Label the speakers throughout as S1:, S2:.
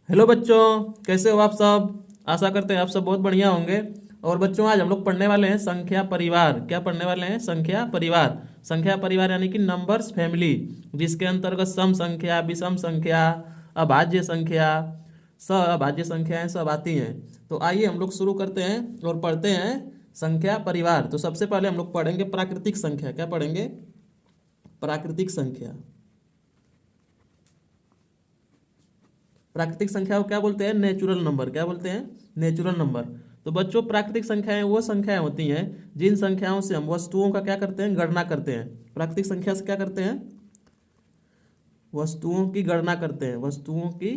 S1: Hello बच्चों, कैसे हो आप सब। आशा करते हैं आप सब बहुत बढ़िया होंगे। और बच्चों, आज हम लोग पढ़ने वाले हैं संख्या परिवार। क्या पढ़ने वाले हैं? संख्या परिवार। संख्या परिवार यानी कि नंबर्स फैमिली, जिसके अंतर्गत सम संख्या, विषम संख्या, अभाज्य संख्या, अभाज्य संख्याएं सब आती हैं। तो आइए हम लोग शुरू करते हैं और पढ़ते हैं संख्या परिवार। तो सबसे पहले हम लोग पढ़ेंगे प्राकृतिक संख्या। क्या पढ़ेंगे? प्राकृतिक संख्या। प्राकृतिक संख्या को क्या बोलते हैं? Natural number. क्या बोलते हैं? Natural number. तो बच्चों, प्राकृतिक संख्याएं वो संख्याएं होती हैं जिन संख्याओं से हम वस्तुओं का क्या करते हैं? गणना करते हैं। प्राकृतिक संख्या से क्या करते हैं? वस्तुओं की गणना करते हैं। वस्तुओं की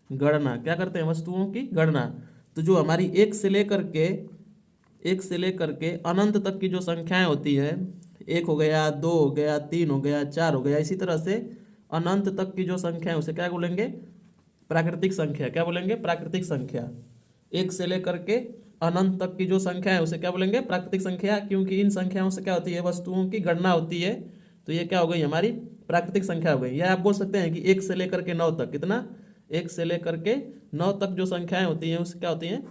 S1: गणना क्या करते हैं? वस्तुओं की गणना। तो जो हमारी एक से लेकर के अनंत तक की जो संख्याएं होती हैं, एक हो गया, दो हो गया, तीन हो गया, चार हो गया, इसी तरह से अनंत तक की जो संख्या है उसे क्या बोलेंगे? प्राकृतिक संख्या। क्या बोलेंगे? प्राकृतिक संख्या। एक से लेकर के अनंत तक की जो संख्या है उसे क्या बोलेंगे? प्राकृतिक संख्या। क्योंकि इन संख्याओं से क्या होती है? वस्तुओं की गणना होती है। तो ये क्या हो गई? हमारी प्राकृतिक संख्या हो गई। या आप बोल सकते हैं कि एक से लेकर के नौ तक। कितना? एक से लेकर के नौ तक जो संख्याएं होती हैं उससे क्या होती हैं?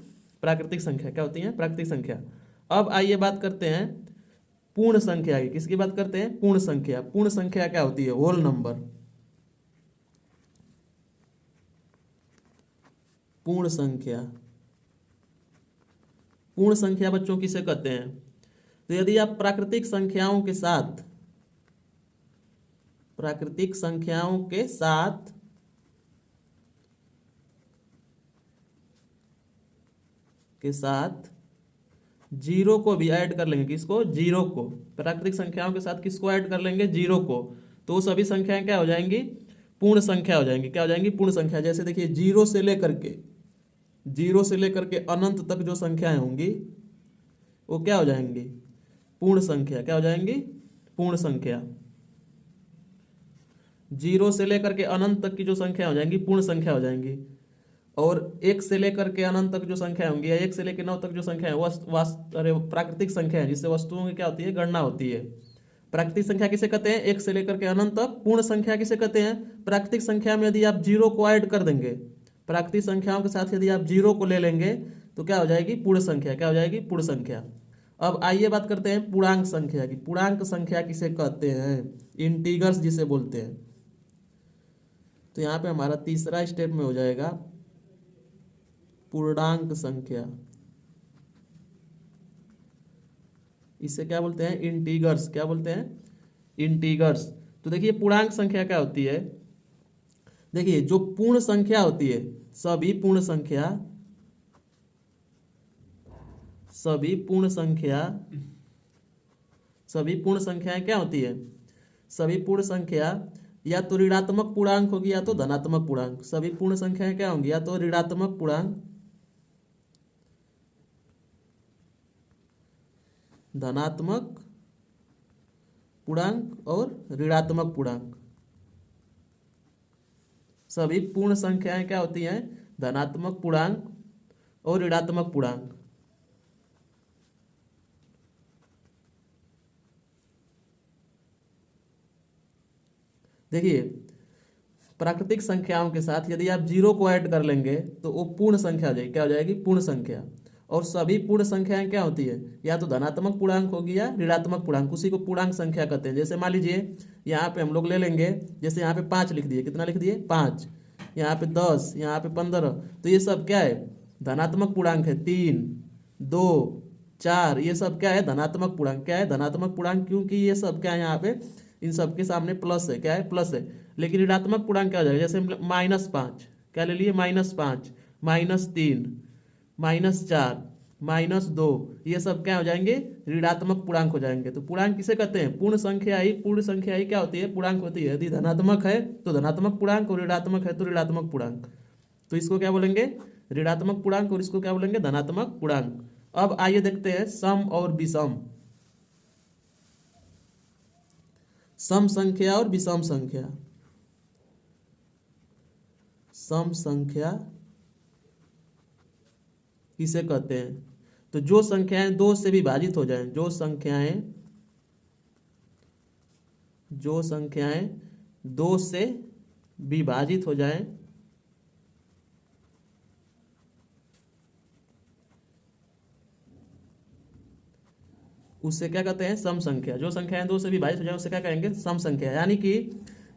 S1: प्राकृतिक संख्या। क्या होती हैं? प्राकृतिक संख्या। अब आइए बात करते हैं पूर्ण संख्या की। किसकी बात करते हैं? पूर्ण संख्या। पूर्ण संख्या क्या होती है? Whole number. पूर्ण संख्या। पूर्ण संख्या बच्चों किसे कहते हैं? तो यदि आप प्राकृतिक संख्याओं के साथ जीरो को भी ऐड कर लेंगे। किसको? जीरो को। प्राकृतिक संख्याओं के साथ किसको ऐड कर लेंगे? जीरो को। तो वो सभी संख्याएं क्या हो जाएंगी? पूर्ण संख्या हो जाएंगी। क्या हो जाएंगी? पूर्ण संख्या। जैसे देखिए, जीरो से लेकर के अनंत तक जो संख्याएं होंगी वो क्या हो जाएंगी? पूर्ण संख्या। क्या हो जाएंगी? पूर्ण संख्या। जीरो से लेकर के अनंत तक की जो संख्या हो जाएंगी पूर्ण संख्या हो जाएंगी। और एक से लेकर के अनंत तक जो संख्या होंगी या एक से लेकर नौ तक जो संख्या है अरे प्राकृतिक संख्या है, जिससे वस्तुओं की क्या होती है? गणना होती है। प्राकृतिक संख्या किसे कहते हैं? एक से लेकर के अनंत तक। पूर्ण संख्या किसे कहते हैं? प्राकृतिक संख्या में यदि आप जीरो को ऐड कर देंगे, प्राकृतिक संख्याओं के साथ यदि आप जीरो को ले लेंगे तो क्या हो जाएगी? पूर्ण संख्या। क्या हो जाएगी? पूर्ण संख्या। अब आइए बात करते हैं पूर्णांक संख्या की। पूर्णांक संख्या किसे कहते हैं? इंटीगर्स जिसे बोलते हैं। तो यहाँ पे हमारा तीसरा स्टेप में हो जाएगा पूर्णांक संख्या। इसे क्या बोलते हैं? इंटीगर्स। क्या बोलते हैं? इंटीगर्स। तो देखिए, पूर्णांक संख्या क्या होती है? देखिए, जो पूर्ण संख्या होती है, सभी पूर्ण संख्या सभी पूर्ण संख्या सभी पूर्ण संख्याएं क्या होती है? सभी पूर्ण संख्या या तो ऋणात्मक पूर्णांक होगी या तो धनात्मक पूर्णांक। सभी पूर्ण संख्याएं क्या होंगी? या तो ऋणात्मक पूर्णांक, धनात्मक पूर्णांक और ऋणात्मक पूर्णांक। सभी पूर्ण संख्याएं क्या होती हैं? धनात्मक पूर्णांक और ऋणात्मक पूर्णांक। देखिए, प्राकृतिक संख्याओं के साथ यदि आप जीरो को ऐड कर लेंगे तो वो पूर्ण संख्या हो जाएगी। क्या हो जाएगी? पूर्ण संख्या। और सभी पूर्ण संख्याएं क्या होती है? या तो धनात्मक पूर्णांक होगी या ऋणात्मक पूर्णांक। उसी को पूर्णांक संख्या कहते हैं। जैसे मान लीजिए, यहाँ पे हम लोग ले लेंगे, जैसे यहाँ पे 5 लिख दिए। कितना लिख दिए? 5। यहाँ पे 10, यहाँ पे 15। तो ये सब क्या है? धनात्मक पूर्णांक है। 3, 2, 4, ये सब क्या है? धनात्मक पूर्णांक। क्या है? धनात्मक पूर्णांक। क्योंकि ये सब क्या है? यहाँ पे इन सब के सामने प्लस है। क्या है? प्लस है। लेकिन ऋणात्मक पूर्णांक क्या हो जाएगा? जैसे -5, क्या ले लिए? -5, -3, -4, -2, ये सब क्या हो जाएंगे? ऋणात्मक पूर्णांक हो जाएंगे। तो पूर्णांक किसे कहते हैं? पूर्ण संख्या ही क्या होती है? पूर्णांक होती है। यदि धनात्मक है तो धनात्मक पूर्णांक और ऋणात्मक है तो ऋणात्मक पूर्णांक। तो इसको क्या बोलेंगे? ऋणात्मक पूर्णांक। और इसको क्या बोलेंगे? धनात्मक पूर्णांक। अब आइए देखते हैं सम और विषम। सम संख्या और विषम संख्या। सम संख्या किसे कहते हैं? तो जो संख्याएं दो से विभाजित हो जाएं, जो संख्याएं दो से विभाजित हो जाए उससे क्या कहते हैं, सम संख्या। जो संख्याएं दो से विभाजित हो जाए उससे क्या कहेंगे, सम संख्या। यानी कि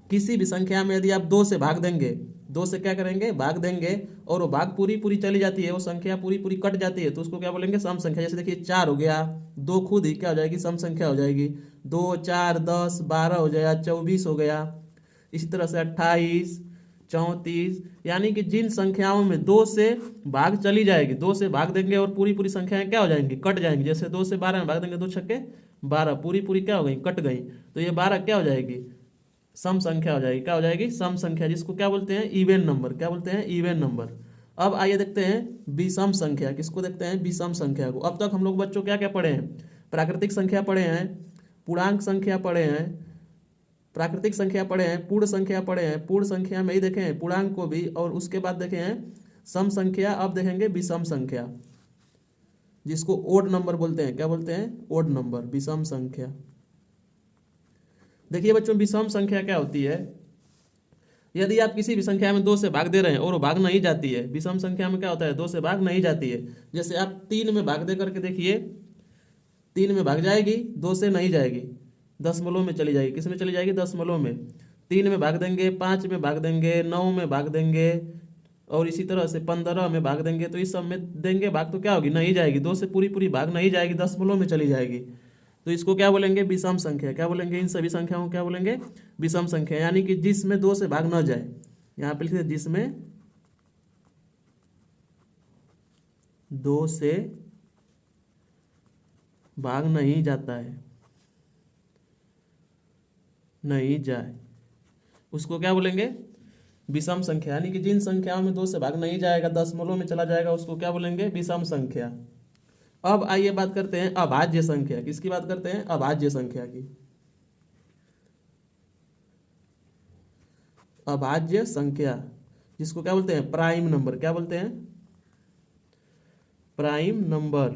S1: किसी भी संख्या में यदि आप दो से भाग देंगे, दो से क्या करेंगे, भाग देंगे, और वो भाग पूरी पूरी चली जाती है, वो संख्या पूरी पूरी कट जाती है, तो उसको क्या बोलेंगे, सम संख्या। जैसे देखिए 4 हो गया, दो खुद ही क्या हो जाएगी, सम संख्या हो जाएगी। 2 4 10 12 हो जाएगा, 24 हो गया। इसी तरह से 28 34, यानी कि जिन संख्याओं में दो से भाग चली जाएगी, दो से भाग देंगे और पूरी पूरी संख्याएं क्या हो जाएंगी, कट जाएंगी। जैसे 2 से 12 में भाग देंगे, 2 छक्के 12, पूरी पूरी क्या हो गई, कट गई। तो ये 12 क्या हो जाएगी, सम संख्या हो जाएगी। क्या हो जाएगी, सम संख्या, जिसको क्या बोलते हैं, इवन नंबर। क्या बोलते हैं, इवन नंबर। अब आइए देखते हैं विषम संख्या। किसको देखते हैं, विषम संख्या को। अब तक हम लोग बच्चों क्या क्या पढ़े हैं, प्राकृतिक संख्या पढ़े हैं, पूर्णांक संख्या पढ़े हैं, प्राकृतिक संख्या पढ़े हैं, पूर्ण संख्या पढ़े हैं। पूर्ण संख्या में ही देखे हैं पूर्णांक को भी, और उसके बाद देखे हैं सम संख्या। अब देखेंगे विषम संख्या, जिसको ओड नंबर बोलते हैं। क्या बोलते हैं, ओड नंबर, विषम संख्या। देखिए बच्चों, विषम संख्या क्या होती है, यदि आप किसी भी संख्या में दो से भाग दे रहे हैं और वो भाग नहीं जाती है, विषम संख्या में क्या होता है, दो से भाग नहीं जाती है। जैसे आप 3 में भाग दे करके देखिए, 3 में भाग जाएगी, 2 से नहीं जाएगी, दशमलव में चली जाएगी। किस में चली जाएगी, दशमलव में। 3 में भाग देंगे, 5 में भाग देंगे, 9 में भाग देंगे, और इसी तरह से 15 में भाग देंगे, तो इस सब में देंगे भाग तो क्या होगी, नहीं जाएगी। 2 से पूरी पूरी भाग नहीं जाएगी, दशमलव में चली जाएगी। तो इसको क्या बोलेंगे, विषम संख्या। क्या बोलेंगे, इन सभी संख्याओं को क्या बोलेंगे, विषम संख्या। यानी कि जिसमें 2 से भाग न जाए, यहाँ पे लिखिए जिसमें 2 से भाग नहीं जाता है, नहीं जाए, उसको क्या बोलेंगे, विषम संख्या। यानी कि जिन संख्याओं में 2 से भाग नहीं जाएगा, दशमलव में चला जाएगा, उसको क्या बोलेंगे, विषम संख्या। अब आइए बात करते हैं अभाज्य संख्या। किसकी बात करते हैं, अभाज्य संख्या की। अभाज्य संख्या, जिसको क्या बोलते हैं, प्राइम नंबर। क्या बोलते हैं, प्राइम नंबर।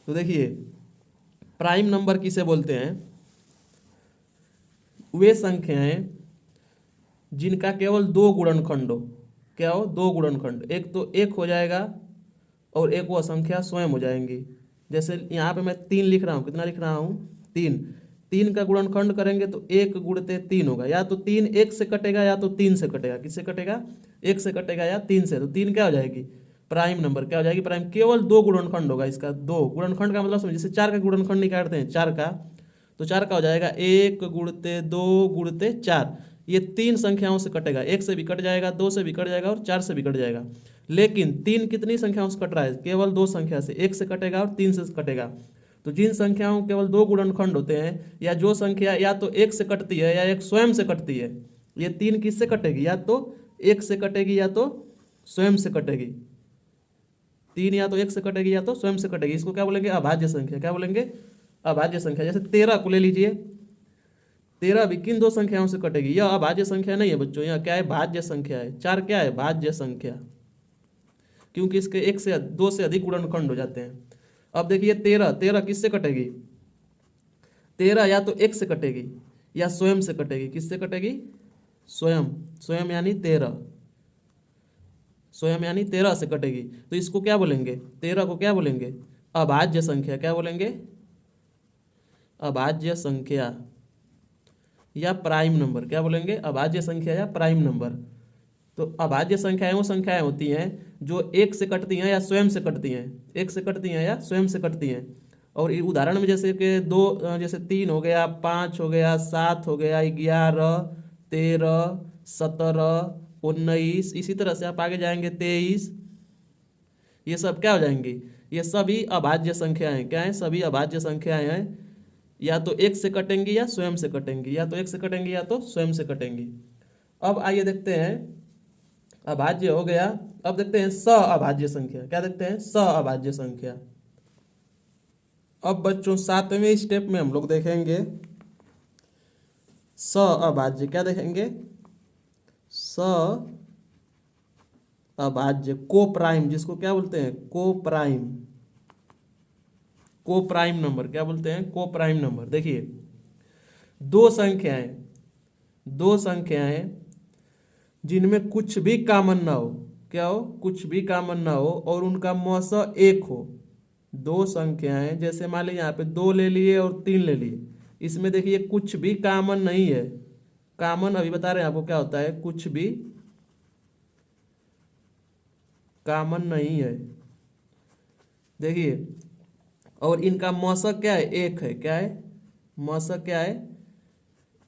S1: तो देखिए प्राइम नंबर किसे बोलते हैं, वे संख्याएं जिनका केवल 2 गुणनखंड हो। क्या हो, 2 गुणनखंड। एक तो 1 हो जाएगा और एक वह संख्या स्वयं हो जाएंगी। जैसे यहाँ पे मैं 3 लिख रहा हूँ, कितना लिख रहा हूँ, 3। 3 का गुणनखंड करेंगे तो 1 गुणते 3 होगा। या तो 3 1 से कटेगा, या तो 3 से कटेगा। किससे कटेगा, 1 से कटेगा या 3 से। तो 3 क्या हो जाएगी, प्राइम नंबर। क्या हो जाएगी, प्राइम। केवल 2 गुणनखंड होगा इसका। 2 गुणनखंड का मतलब समझिए, जैसे 4 का गुणनखंड निकालते हैं, 4 का, तो 4 का हो जाएगा 1 गुणते 2 गुणते 4। ये 3 संख्याओं से कटेगा, 1 से भी कट जाएगा, 2 से भी कट जाएगा, और 4 से भी कट जाएगा। लेकिन 3 कितनी संख्याओं से कट रहा है, केवल 2 संख्या से, 1 से कटेगा और 3 से कटेगा। तो जिन संख्याओं केवल 2 गुणनखंड होते हैं, या जो संख्या या तो 1 से कटती है या एक स्वयं से कटती है, ये 3 किससे कटेगी, या तो 1 से कटेगी या तो स्वयं से कटेगी। 3 या तो 1 से कटेगी या तो स्वयं से कटेगी। इसको क्या बोलेंगे, अभाज्य संख्या। क्या बोलेंगे, अभाज्य संख्या। जैसे 13 को ले लीजिए, 13 भी किन 2 संख्याओं से कटेगी, यह अभाज्य संख्या नहीं है बच्चों, यह क्या है, भाज्य संख्या है। 4 क्या है, भाज्य संख्या, क्योंकि इसके 1 से 2 से अधिक गुणनखंड हो जाते हैं। अब देखिए 13 किससे कटेगी, 13 या तो 1 से कटेगी या स्वयं से कटेगी। किससे कटेगी, स्वयं। स्वयं यानी 13, स्वयं यानी 13 से कटेगी। तो इसको क्या बोलेंगे, 13 को क्या बोलेंगे, अभाज्य संख्या। क्या बोलेंगे, अभाज्य संख्या या प्राइम नंबर। क्या बोलेंगे, अभाज्य संख्या या प्राइम नंबर। तो अभाज्य संख्याएं वो संख्याएं होती हैं जो 1 से कटती हैं या स्वयं से कटती हैं, 1 से कटती हैं या स्वयं से कटती हैं। और उदाहरण में जैसे कि 2, जैसे 3 हो गया, 5 हो गया, 7 हो गया, 11 13 17 19, इसी तरह से आप आगे जाएंगे 23, ये सब क्या हो जाएंगी, ये सभी अभाज्य संख्याएं। क्या है, सभी अभाज्य संख्याएं हैं। या तो 1 से कटेंगी या स्वयं से कटेंगी, या तो 1 से कटेंगी या तो स्वयं से कटेंगी। अब आइए देखते हैं, अभाज्य हो गया। अब देखते हैं स अभाज्य संख्या। क्या देखते हैं, स अभाज्य संख्या। अब बच्चों 7वें स्टेप में हम लोग देखेंगे स अभाज्य। क्या देखेंगे, स अभाज्य, को प्राइम, जिसको क्या बोलते हैं, को प्राइम, को प्राइम नंबर। क्या बोलते हैं, को प्राइम नंबर। देखिए दो संख्याएं जिनमें कुछ भी कॉमन ना हो, क्या हो, कुछ भी कॉमन ना हो और उनका मौसा एक हो। दो संख्याएं, जैसे मान लीजिए यहाँ पे 2 ले लिए और 3 ले लिए, इसमें देखिए कुछ भी कॉमन नहीं है। कॉमन अभी बता रहे हैं आपको क्या होता है, कुछ भी कॉमन नहीं है। देखिए, और इनका मौसा क्या है, एक है। क्या है, मौसा क्या है,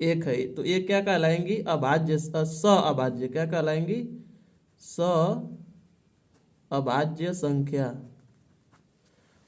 S1: एक है। तो ये क्या कहलाएंगी, अभाज्य, स अभाज्य, क्या कहलाएंगी, स अभाज्य संख्या।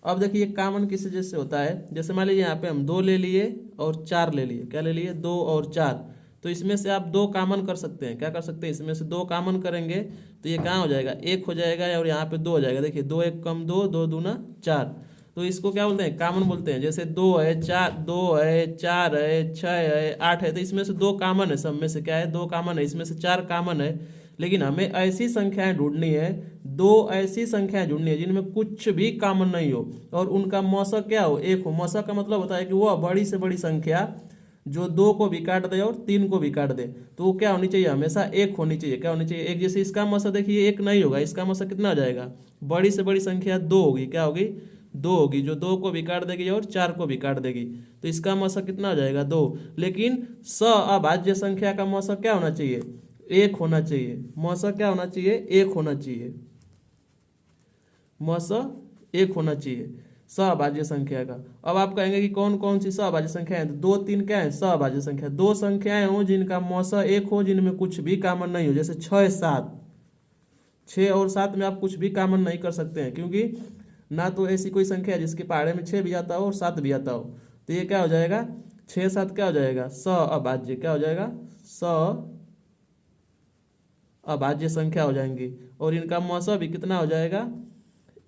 S1: अब देखिए कॉमन किस जैसे होता है, जैसे मान लीजिए यहाँ पे हम 2 ले लिए और 4 ले लिए। क्या ले लिए, 2 और 4। तो इसमें से आप 2 कॉमन कर सकते हैं। क्या कर सकते हैं, इसमें से 2 कॉमन करेंगे तो ये कहाँ हो जाएगा, 1 हो जाएगा और यहाँ पे 2 हो जाएगा। देखिए 2 1 कम 2, 2 दूना 4। तो इसको क्या बोलते हैं, कॉमन बोलते हैं। जैसे 2 है, 4, 2 है, 4 है, 6 है, 8 है, तो इसमें से 2 कॉमन है। सब में से क्या है, 2 कॉमन है, इसमें से 4 कॉमन है। लेकिन हमें ऐसी संख्याएं ढूंढनी है, 2 ऐसी संख्याएं ढूंढनी है जिनमें कुछ भी कॉमन नहीं हो और उनका मौसा क्या हो, एक हो। मौसा का मतलब होता है कि वो बड़ी से बड़ी संख्या जो 2 को भी काट दे और 3 को भी काट दे, तो वो क्या होनी चाहिए, हमेशा एक होनी चाहिए। क्या होनी चाहिए, एक। जैसे इसका मौसा देखिए एक नहीं होगा, इसका मौसा कितना हो जाएगा, बड़ी से बड़ी संख्या 2 होगी। क्या होगी, 2 होगी, जो 2 को भी काट देगी और 4 को भी काट देगी। तो इसका मौसा कितना हो जाएगा, 2। लेकिन स अभाज्य संख्या का मौसा क्या होना चाहिए, एक होना चाहिए। मौसा क्या होना चाहिए, एक होना चाहिए। मौसा एक होना चाहिए सहभाज्य संख्या का। अब आप कहेंगे कि कौन कौन सी सहभाज्य संख्या है, तो 2 3 क्या है, सहभाज्य संख्या। 2 संख्याएं हो जिनका मौसा एक हो, जिनमें कुछ भी कॉमन नहीं हो। जैसे 6 7, 6 और 7 में आप कुछ भी कॉमन नहीं कर सकते हैं, क्योंकि ना तो ऐसी कोई संख्या है जिसके पहाड़े में 6 भी आता हो और 7 भी आता हो। तो ये क्या हो जाएगा, 6 7 क्या हो जाएगा, सहअभाज्य। क्या हो जाएगा, सहअभाज्य संख्या हो जाएंगी। और इनका मौसा भी कितना हो जाएगा,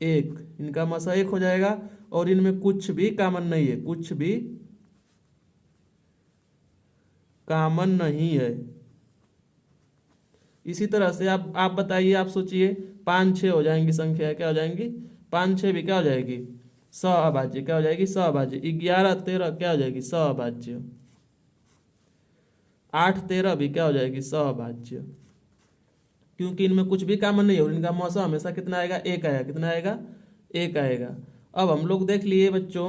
S1: एक। इनका मौसा एक हो जाएगा और इनमें कुछ भी कॉमन नहीं है, कुछ भी कॉमन नहीं है। इसी तरह से आप बताइए, आप सोचिए, 5 6 हो जाएंगी संख्या, क्या हो जाएंगी, 5 6 भी क्या हो जाएगी, सहअभाज्य। क्या हो जाएगी, सहअभाज्य। 11 13 क्या हो जाएगी, सहअभाज्य। 8 13 भी क्या हो जाएगी, सहअभाज्य। क्योंकि इनमें कुछ भी कॉमन नहीं है और इनका मौसा हमेशा कितना आएगा, एक आएगा। कितना आएगा, एक आएगा। अब हम लोग देख लिए बच्चों,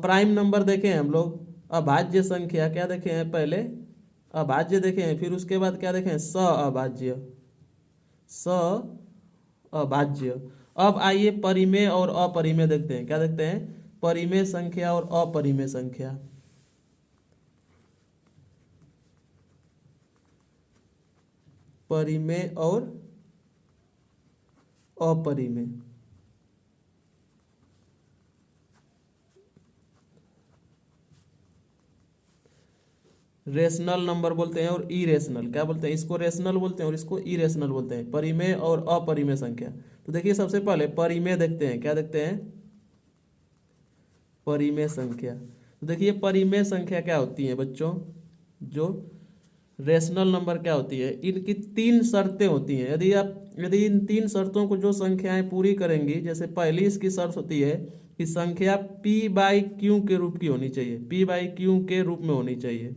S1: प्राइम नंबर देखे हैं हम लोग, अभाज्य संख्या क्या देखे हैं, पहले अभाज्य देखे हैं, फिर उसके बाद क्या देखे हैं, सहअभाज्य, सहअभाज्य। अब आइए परिमेय और अपरिमेय देखते हैं। क्या देखते हैं, परिमेय संख्या और अपरिमेय संख्या। परिमेय और अपरिमेय। रेशनल नंबर बोलते हैं और इरेशनल। क्या बोलते हैं, इसको रेशनल बोलते हैं और इसको इरेशनल बोलते हैं, परिमेय और अपरिमेय संख्या। तो देखिए सबसे पहले परिमेय देखते हैं। क्या देखते हैं, परिमेय संख्या। तो देखिए परिमेय संख्या क्या होती है बच्चों, जो रेशनल नंबर क्या होती है, इनकी 3 शर्तें होती हैं। यदि इन 3 शर्तों को जो संख्याएं पूरी करेंगी, जैसे पहली इसकी शर्त होती है कि संख्या p/q के रूप की होनी चाहिए, p/q के रूप में होनी चाहिए,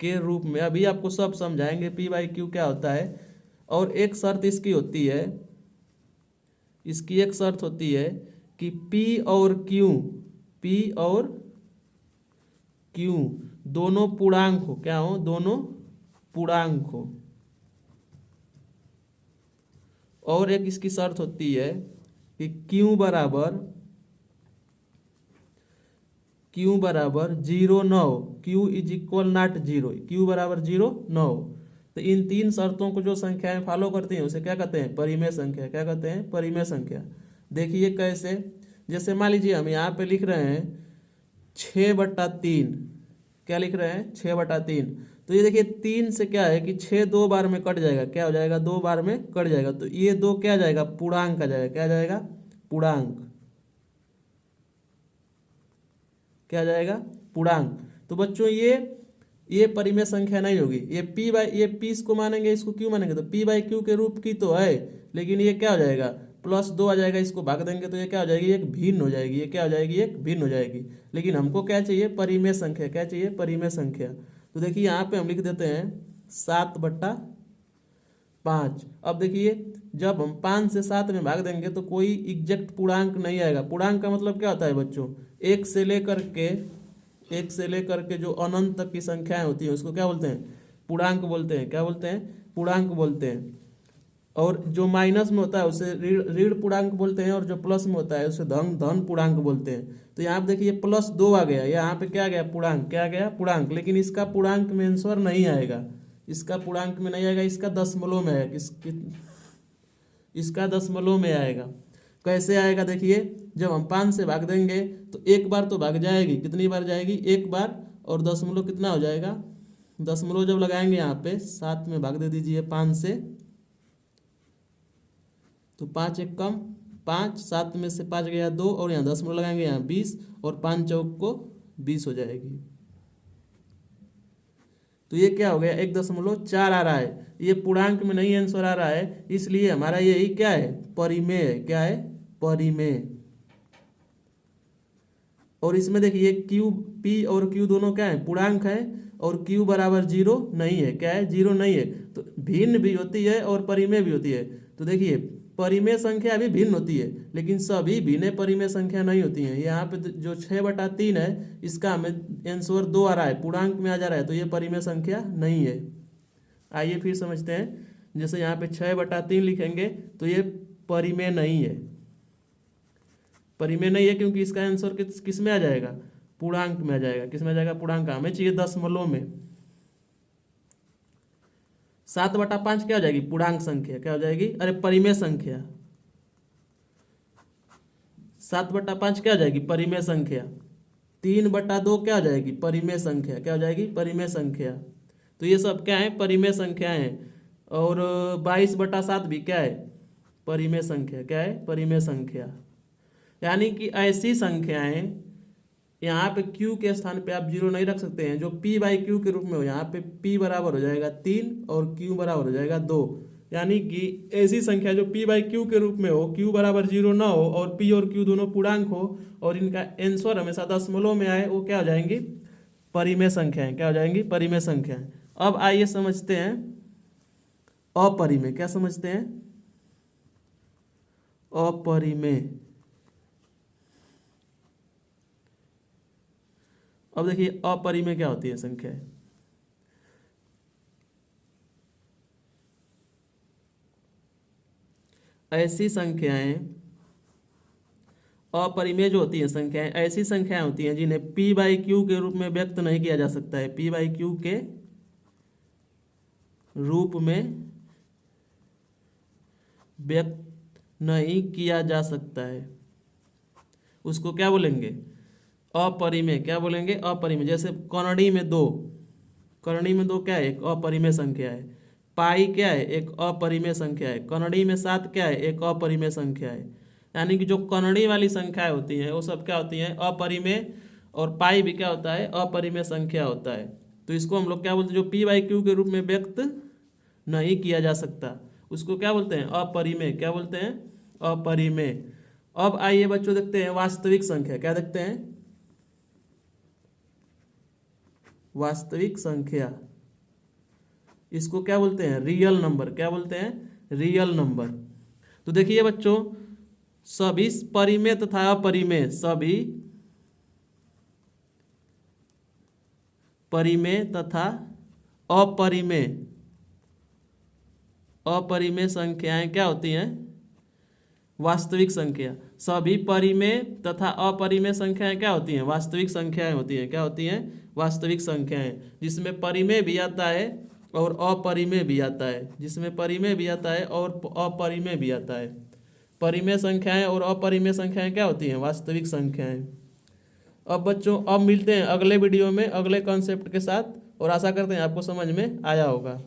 S1: के रूप में। अभी आपको सब समझाएंगे p/q क्या होता है। और एक शर्त इसकी होती है, इसकी एक शर्त होती है कि p और q दोनों पूर्णांक हो। क्या हो, दोनों पूर्णांक हो। और एक इसकी शर्त होती है कि q बराबर 0 न हो, q is equal not 0, q बराबर 0 न हो। तो इन 3 शर्तों को जो संख्याएं फॉलो करती हैं उसे क्या कहते हैं, परिमेय संख्या। क्या कहते हैं, परिमेय संख्या। देखिए कैसे, जैसे मान लीजिए हम यहाँ पे लिख रहे हैं 6/3। क्या लिख रहे हैं, 6/3। तो ये देखिए 3 से क्या है कि 6 2 बार में कट जाएगा। क्या हो जाएगा, 2 बार में कट जाएगा। तो ये 2 क्या जाएगा, पूर्णांक आ जाएगा। क्या जाएगा, पूर्णांक। क्या जाएगा, पूर्णांक। तो बच्चों ये परिमेय संख्या नहीं होगी। ये p इसको मानेंगे, इसको q मानेंगे, तो p/q के रूप की तो है, लेकिन ये क्या हो जाएगा, +2 आ जाएगा, इसको भाग देंगे तो ये क्या हो जाएगी, एक भिन्न हो जाएगी। ये क्या हो जाएगी, एक भिन्न हो जाएगी। लेकिन हमको क्या चाहिए, परिमेय संख्या। क्या चाहिए, परिमेय संख्या। तो देखिए यहाँ पे हम लिख देते हैं 7/5। अब देखिए जब हम 5 से 7 में भाग देंगे तो कोई एग्जैक्ट पूर्णांक नहीं आएगा। पूर्णांक का मतलब क्या होता है बच्चों, एक से लेकर के जो अनंत तक की संख्याएं होती हैं उसको क्या बोलते हैं, पूर्णांक बोलते हैं। क्या बोलते हैं, पूर्णांक बोलते हैं। और जो माइनस में होता है उसे ऋण पूर्णांक बोलते हैं, और जो प्लस में होता है उसे धन पूर्णांक बोलते हैं। तो यहाँ पे देखिए +2 आ गया, यहाँ पे क्या आ गया, पूर्णांक। क्या आ गया, पूर्णांक। लेकिन इसका पूर्णांक में आंसर नहीं आएगा, इसका पूर्णांक में नहीं आएगा, इसका दशमलव में आएगा। इसका दशमलव में आएगा। कैसे आएगा, देखिए जब हम 5 से भाग देंगे तो एक बार तो भाग जाएगी। कितनी बार जाएगी, एक बार। और दशमलव कितना हो जाएगा, दशमलव जब लगाएंगे यहाँ पे 7 में भाग दे दीजिए 5 से, तो 5 एक कम 5, 7 में से 5 गया 2, और यहाँ दशमलव लगाएंगे यहाँ 20, और 5 चौक को 20 हो जाएगी। तो ये क्या हो गया, 1.4 आ रहा है। ये पूर्णांक में नहीं आंसर आ रहा है, इसलिए हमारा यही क्या है, परिमेय है। क्या है, परिमेय। और इसमें देखिए Q, P और Q दोनों क्या है, पूर्णांक है, और Q बराबर 0 नहीं है। क्या है, 0 नहीं है। तो भिन्न भी होती है और परिमेय भी होती है। तो देखिए परिमेय संख्या भी भिन्न होती है, लेकिन सभी भिन्न परिमेय संख्या नहीं होती हैं। यहाँ पे जो 6/3 है, इसका हमें आंसर 2 आ रहा है, पूर्णांक में आ जा रहा है, तो ये परिमेय संख्या नहीं है। आइए फिर समझते हैं। जैसे यहाँ पे 6/3 लिखेंगे तो ये परिमेय नहीं है। परिमेय नहीं है क्योंकि इसका आंसर किस में आ जाएगा, पूर्णांक में आ जाएगा। किस में आ जाएगा, पूर्णांक। हमें चाहिए दशमलव में। 7/5 क्या हो जाएगी, पूर्णांक संख्या। क्या हो जाएगी, अरे परिमेय संख्या। 7/5 क्या हो जाएगी, परिमेय संख्या। 3/2 क्या हो जाएगी, परिमेय संख्या। क्या हो जाएगी, परिमेय संख्या। तो ये सब क्या है, परिमेय संख्याएं हैं। और 22/7 भी क्या है, परिमेय संख्या। क्या है, परिमेय संख्या। यानी कि ऐसी संख्याएं, यहाँ पे Q के स्थान पे आप 0 नहीं रख सकते हैं। जो P/Q के रूप में हो, यहाँ पे P बराबर हो जाएगा 3 और Q बराबर हो जाएगा 2। यानी कि ऐसी संख्या जो P/Q के रूप में हो, Q बराबर 0 ना हो, और P और Q दोनों पूर्णांक हो, और इनका आंसर हमेशा दशमलव में आए, वो क्या हो जाएंगी, परिमेय संख्याएं। क्या हो जाएंगी, परिमेय संख्याएं। अब आइए समझते हैं अपरिमेय। क्या समझते हैं, अपरिमेय। अब देखिए अपरिमेय क्या होती है संख्या। ऐसी संख्याएं, अपरिमेय जो होती है संख्याएं, ऐसी संख्याएं होती हैं जिन्हें P/Q के रूप में व्यक्त नहीं किया जा सकता है। P/Q के रूप में व्यक्त नहीं किया जा सकता है, उसको क्या बोलेंगे, अपरिमेय। क्या बोलेंगे, अपरिमेय। जैसे कौनडी में 2, कौनडी में 2 क्या है, एक अपरिमेय संख्या है। पाई क्या है, एक अपरिमेय संख्या है। कौनडी में 7 क्या है, एक अपरिमेय संख्या है। यानी कि जो कौनडी वाली संख्याएं होती हैं वो सब क्या होती हैं, अपरिमेय। और पाई भी क्या होता है, अपरिमेय संख्या होता है। तो इसको हम लोग क्या बोलते हैं, जो P/Q के रूप में व्यक्त नहीं किया जा सकता, उसको क्या बोलते हैं, अपरिमेय। क्या बोलते हैं, अपरिमेय। अब आइए बच्चों देखते हैं वास्तविक संख्या। क्या देखते हैं, वास्तविक संख्या। इसको क्या बोलते हैं, रियल नंबर। क्या बोलते हैं, रियल नंबर। तो देखिए बच्चों, सभी परिमेय तथा अपरिमेय, सभी परिमेय तथा अपरिमेय, अपरिमेय संख्याएं क्या होती हैं, वास्तविक संख्या। सभी परिमेय तथा अपरिमेय संख्याएं क्या होती हैं, वास्तविक संख्याएं होती हैं। क्या होती हैं, वास्तविक संख्याएं। जिसमें परिमेय भी आता है और अपरिमेय भी आता है, जिसमें परिमेय भी आता है और अपरिमेय भी आता है। परिमेय संख्याएं और अपरिमेय संख्याएं क्या होती हैं, वास्तविक संख्याएं। अब बच्चों, अब मिलते हैं अगले वीडियो में अगले कॉन्सेप्ट के साथ, और आशा करते हैं आपको समझ में आया होगा।